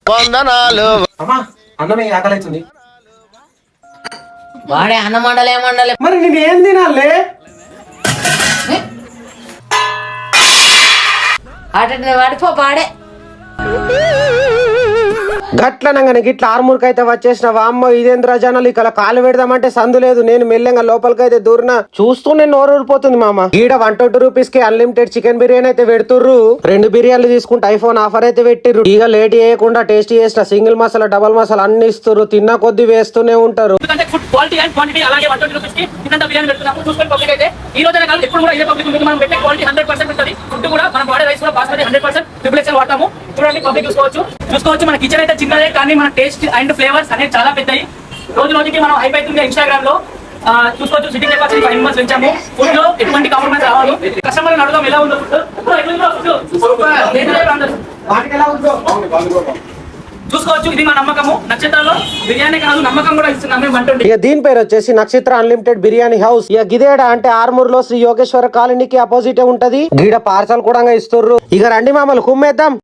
వందనాలు. అన్నమే ఆకలి వాడే అన్నం వండలే మరి నేను ఏం తినాలే? అటు వాడిపో వాడే గట్లనంగానే గిట్ల ఆర్మూర్కైతే వచ్చేసిన వామ్మో ఇదేంద్ర జనాలు ఇక్కడ కాలు పెడదామంటే సందు లేదు. నేను మెల్లగా లోపలికైతే దూరిన చూస్తూనే నోరు ఊరిపోతుంది మామ. ఈడ 120 రూపీస్ కి అన్లిమిటెడ్ చికెన్ బిర్యానీ అయితే పెడుతుర్రు. 2 బిర్యానీలు తీసుకుంటే ఐఫోన్ ఆఫర్ అయితే పెట్టిర్రు. ఇక లేట్ చేయకుండా టేస్ట్ చేసిన సింగిల్ మసాలా డబల్ మసాలా అన్ని ఇస్తుర్రు. తిన్న కొద్ది వేస్తూనే ఉంటారు. చూసుకోవచ్చు మన కిచెన్ అయితే చిన్నదే కానీ మన టేస్ట్ అండ్ ఫ్లేవర్స్ అనేది చాలా పెద్దవి. రోజు రోజుకి మనం హైప్ అవుతుంది ఇన్స్టాగ్రామ్ లో. చూసుకోవచ్చు సిట్టింగ్ కెపాసిటీ 5 మెంబర్స్ పెంచాము. ఫుడ్ లో ఎటువంటి కాంప్రమైజ్ రావాలి. కస్టమర్ అడుగుదాం ఎలా ఉందో చూసుకోవచ్చు. ఇది మా నమ్మకము. నక్షత్రాల్లో బిర్యానీ కాదు నమ్మకం కూడా ఇస్తున్నాం మేము అంటుండే. ఇక దీని పేరు వచ్చేసి నక్షత్ర అన్లిమిటెడ్ బిర్యానీ హౌస్. ఇక గిదేడ అంటే ఆర్మూర్ లో శ్రీ యోగేశ్వర కాలనీకి అపోజిట్ ఉంటది. గీడ పార్సల్ కూడా ఇస్తుర్రు. ఇక రండి మామలు కుమ్మేద్దాం.